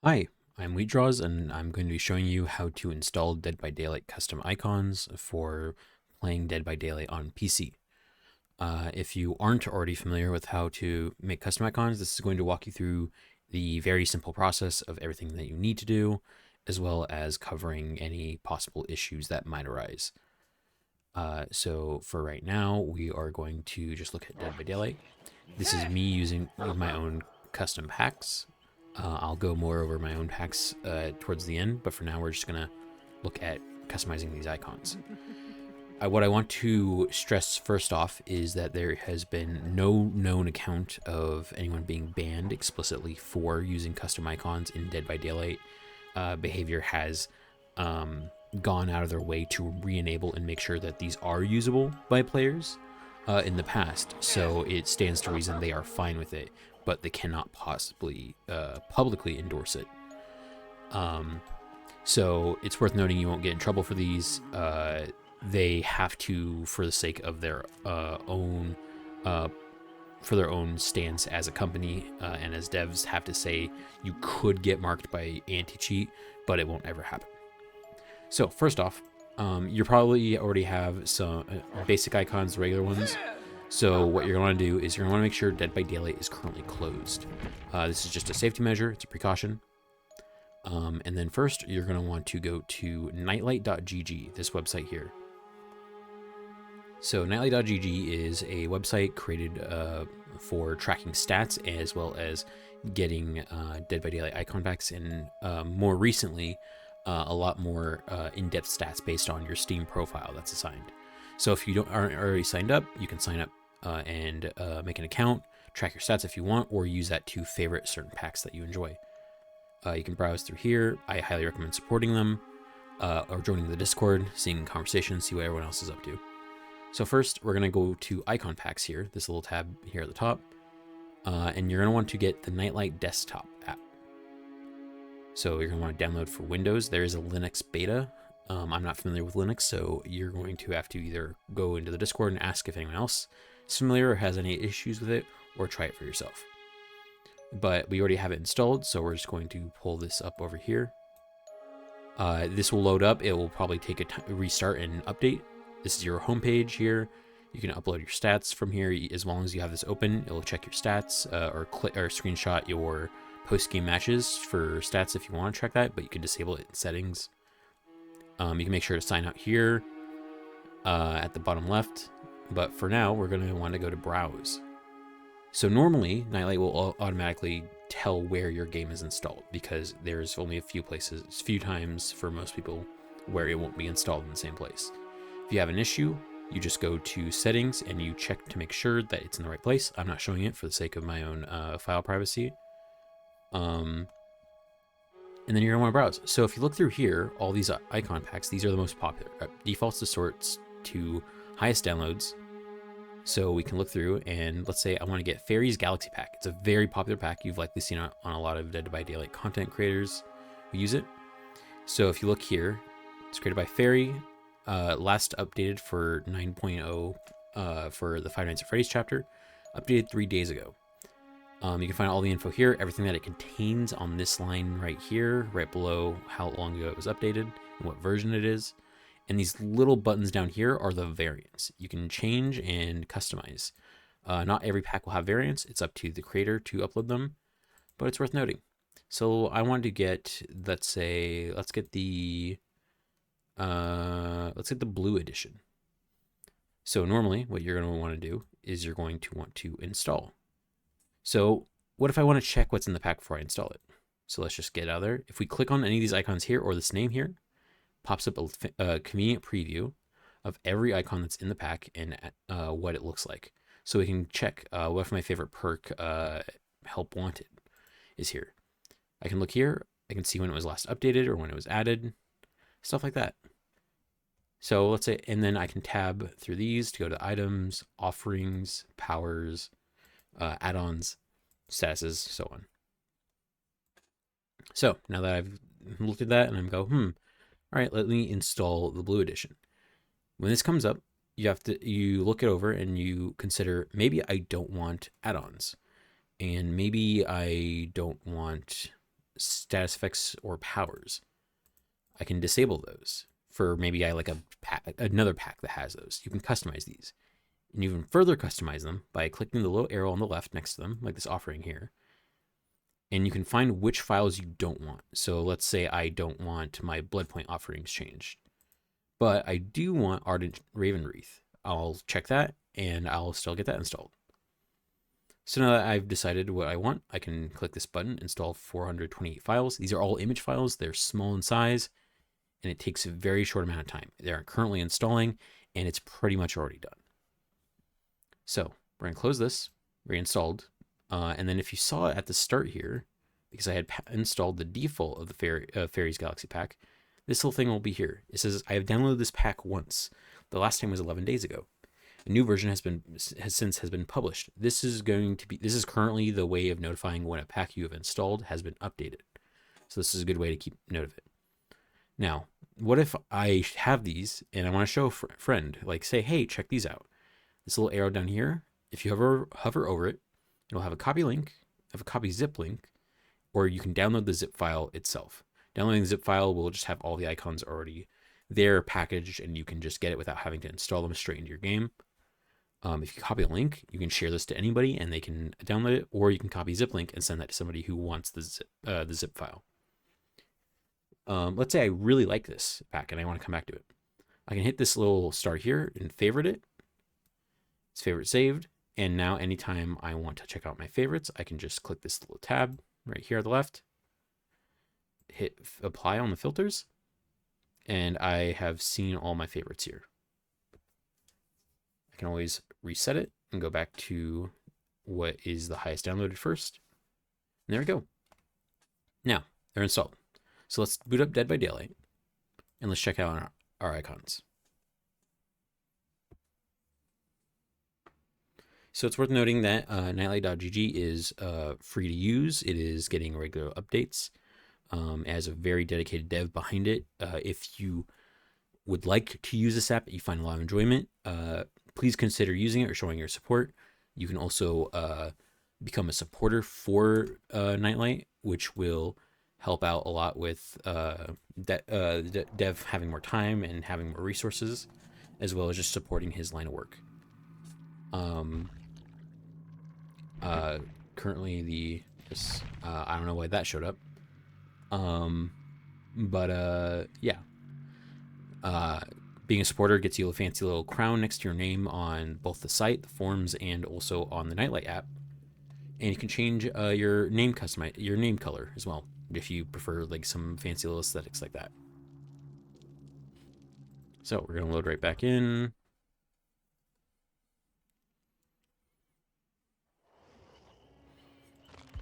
Hi, I'm WheatDraws, and I'm going to be showing you how to install Dead by Daylight custom icons for playing Dead by Daylight on PC. If you aren't already familiar with how to make custom icons, this is going to walk you through the very simple process of everything that you need to do, as well as covering any possible issues that might arise. So for right now, we are going to just look at Dead by Daylight. This is me using my own custom packs. I'll go more over my own packs towards the end, but for now we're just gonna look at customizing these icons. What I want to stress first off is that there has been no known account of anyone being banned explicitly for using custom icons in Dead by Daylight. Behavior has gone out of their way to re-enable and make sure that these are usable by players in the past, so it stands to reason they are fine with it, but they cannot possibly publicly endorse it. So it's worth noting you won't get in trouble for these. They have to, for the sake of their own stance as a company and as devs, have to say you could get marked by anti-cheat, but it won't ever happen. So first off, you probably already have some basic icons, regular ones. So what you're going to do is you're going to make sure Dead by Daylight is currently closed. This is just a safety measure. It's a precaution. And then first, you're going to want to go to nightlight.gg, this website here. So nightlight.gg is a website created for tracking stats as well as getting Dead by Daylight icon packs, and more recently, a lot more in-depth stats based on your Steam profile that's assigned. So if you aren't already signed up, you can sign up and make an account, track your stats if you want, or use that to favorite certain packs that you enjoy. You can browse through here. I highly recommend supporting them or joining the Discord, seeing conversations, see what everyone else is up to. So first, we're going to go to icon packs here, this little tab here at the top, and you're going to want to get the Nightlight desktop app. So you're going to want to download for Windows. There is a Linux beta. I'm not familiar with Linux, so you're going to have to either go into the Discord and ask if anyone else is familiar or has any issues with it, or try it for yourself. But we already have it installed, so we're just going to pull this up over here. This will load up. It will probably take a restart and update. This is your homepage here. You can upload your stats from here. As long as you have this open, it'll check your stats or screenshot your post-game matches for stats if you want to track that, but you can disable it in settings. You can make sure to sign out here at the bottom left, but for now, we're going to want to go to Browse. So normally, Nightlight will automatically tell where your game is installed because there's only a few times for most people where it won't be installed in the same place. If you have an issue, you just go to settings and you check to make sure that it's in the right place. I'm not showing it for the sake of my own file privacy. And then you're gonna wanna browse. So if you look through here, all these icon packs, these are the most popular. Defaults to sorts to highest downloads. So we can look through and let's say I wanna get Fairy's Galaxy Pack. It's a very popular pack. You've likely seen it on a lot of Dead by Daylight content creators who use it. So if you look here, it's created by Fairy. Last updated for 9.0 for the Five Nights at Freddy's chapter, updated 3 days ago. You can find all the info here, everything that it contains on this line right here, right below how long ago it was updated and what version it is. And these little buttons down here are the variants. You can change and customize. Not every pack will have variants. It's up to the creator to upload them, but it's worth noting. So I wanted to get, let's get the blue edition. So normally what you're going to want to do is you're going to want to install. So what if I want to check what's in the pack before I install it? So let's just get out of there. If we click on any of these icons here or this name here, pops up a convenient preview of every icon that's in the pack and what it looks like. So we can check what if my favorite perk, Help Wanted, is here. I can look here. I can see when it was last updated or when it was added, stuff like that. So let's say, and then I can tab through these to go to items, offerings, powers, add-ons, statuses, so on. So now that I've looked at that and I'm go, all right, let me install the blue edition. When this comes up, you look it over and you consider, maybe I don't want add-ons, and maybe I don't want status effects or powers. I can disable those for maybe I like another pack that has those. You can customize these. And you can further customize them by clicking the little arrow on the left next to them, like this offering here. And you can find which files you don't want. So let's say I don't want my Bloodpoint offerings changed, but I do want Ardent Raven Wreath. I'll check that and I'll still get that installed. So now that I've decided what I want, I can click this button, install 428 files. These are all image files. They're small in size, and it takes a very short amount of time. They're currently installing, and it's pretty much already done. So we're going to close this, reinstalled, and then if you saw it at the start here, because I had installed the default of the Fairies Galaxy pack, this little thing will be here. It says, I have downloaded this pack once. The last time was 11 days ago. A new version has been published. This is currently the way of notifying when a pack you have installed has been updated. So this is a good way to keep note of it. Now, what if I have these and I want to show a friend, like say, hey, check these out. This little arrow down here, if you hover over it, it'll have a copy link, have a copy zip link, or you can download the zip file itself. Downloading the zip file will just have all the icons already there packaged, and you can just get it without having to install them straight into your game. If you copy a link, you can share this to anybody and they can download it, or you can copy zip link and send that to somebody who wants the zip file. Let's say I really like this pack and I want to come back to it. I can hit this little star here and favorite it. It's favorite saved. And now anytime I want to check out my favorites, I can just click this little tab right here at the left, hit apply on the filters, and I have seen all my favorites here. I can always reset it and go back to what is the highest downloaded first. And there we go. Now they're installed. So let's boot up Dead by Daylight and let's check out our icons. So it's worth noting that Nightlight.gg is free to use. It is getting regular updates. As a very dedicated dev behind it. If you would like to use this app, you find a lot of enjoyment, please consider using it or showing your support. You can also become a supporter for Nightlight, which will help out a lot with dev having more time and having more resources, as well as just supporting his line of work. Currently I don't know why that showed up. Yeah. Being a supporter gets you a fancy little crown next to your name on both the site, the forums, and also on the Nightlight app. And you can change your name color as well, if you prefer like some fancy little aesthetics like that. So we're gonna load right back in.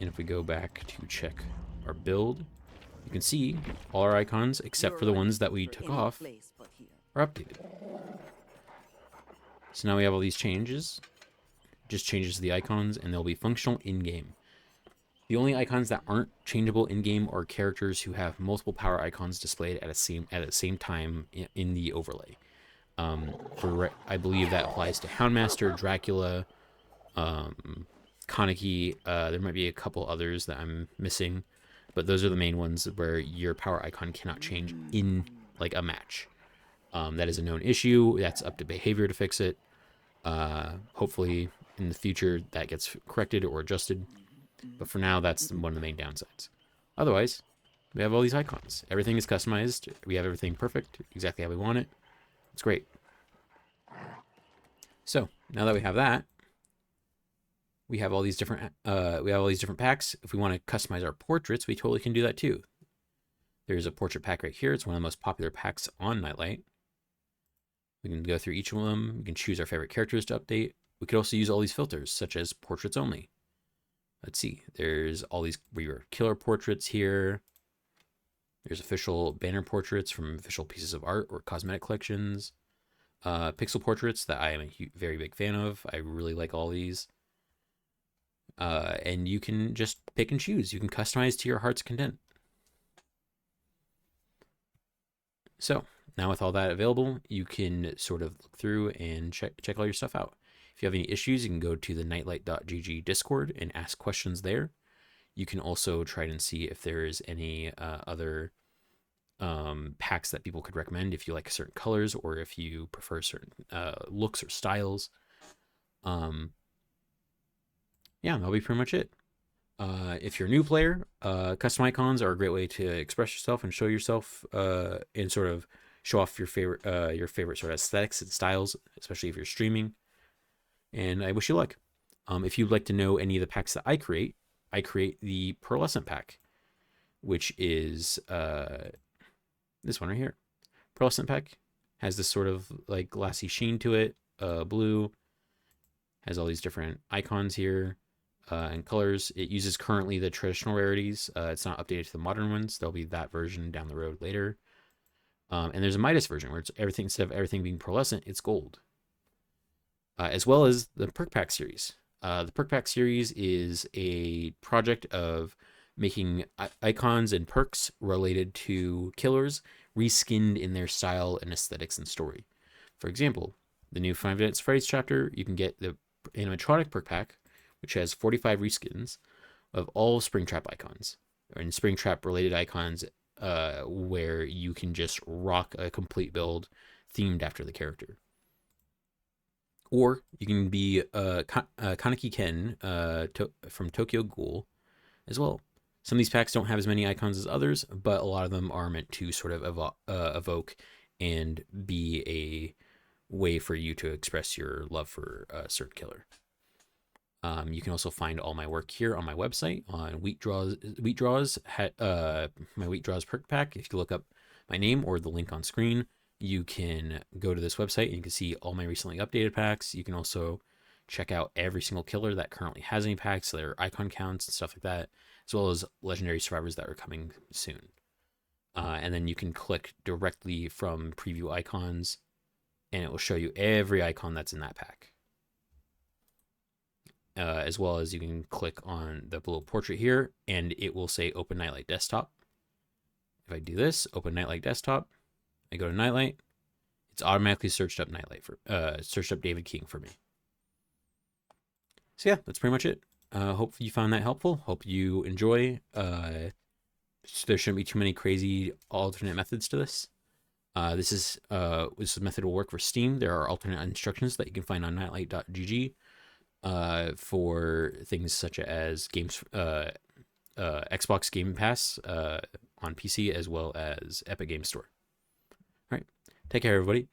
And if we go back to check our build, you can see all our icons, except for the ones that we took off, are updated. So now we have all these changes. Just changes the icons, and they'll be functional in-game. The only icons that aren't changeable in-game are characters who have multiple power icons displayed at the same time in the overlay. I believe that applies to Houndmaster, Dracula, Kaneki. There might be a couple others that I'm missing, but those are the main ones where your power icon cannot change in like a match. That is a known issue. That's up to behavior to fix it. Hopefully in the future that gets corrected or adjusted. But for now, that's one of the main downsides. Otherwise, we have all these icons. Everything is customized. We have everything perfect, exactly how we want it. It's great. So now that we have that, we have all these different packs. If we want to customize our portraits, we totally can do that too. There's a portrait pack right here. It's one of the most popular packs on Nightlight. We can go through each of them. We can choose our favorite characters to update. We could also use all these filters, such as portraits only. Let's see. There's all these killer portraits here. There's official banner portraits from official pieces of art or cosmetic collections. Pixel portraits that I am a very big fan of. I really like all these. And you can just pick and choose. You can customize to your heart's content. So now with all that available, you can sort of look through and check all your stuff out. If you have any issues, you can go to the nightlight.gg Discord and ask questions there. You can also try and see if there's any other packs that people could recommend if you like certain colors or if you prefer certain looks or styles. Yeah, that'll be pretty much it. If you're a new player, custom icons are a great way to express yourself and show yourself and sort of show off your favorite sort of aesthetics and styles, especially if you're streaming. And I wish you luck. If you'd like to know any of the packs that I create the pearlescent pack, which is this one right here. Pearlescent pack has this sort of like glassy sheen to it, blue, has all these different icons here and colors. It uses currently the traditional rarities. It's not updated to the modern ones. There'll be that version down the road later. And there's a Midas version where it's everything, instead of everything being pearlescent, it's gold. As well as the Perk Pack series. The Perk Pack series is a project of making icons and perks related to killers reskinned in their style and aesthetics and story. For example, the new 5 Nights at Freddy's chapter, you can get the animatronic perk pack, which has 45 reskins of all Springtrap icons, and Springtrap related icons where you can just rock a complete build themed after the character. Or you can be Kaneki Ken from Tokyo Ghoul as well. Some of these packs don't have as many icons as others, but a lot of them are meant to sort of evoke and be a way for you to express your love for a certain killer. You can also find all my work here on my website on WheatDraws, my WheatDraws perk pack. If you look up my name or the link on screen, you can go to this website and you can see all my recently updated packs. You can also check out every single killer that currently has any packs, their icon counts and stuff like that, as well as legendary survivors that are coming soon. And then you can click directly from preview icons and it will show you every icon that's in that pack. As well as you can click on the little portrait here and it will say open Nightlight desktop. If I do this, open Nightlight desktop, I go to Nightlight, it's automatically searched up Nightlight searched up David King for me. So yeah, that's pretty much it. Hope you found that helpful. Hope you enjoy. There shouldn't be too many crazy alternate methods to this. This method will work for Steam. There are alternate instructions that you can find on nightlight.gg for things such as games, Xbox Game Pass on PC, as well as Epic Game Store. All right, take care, everybody.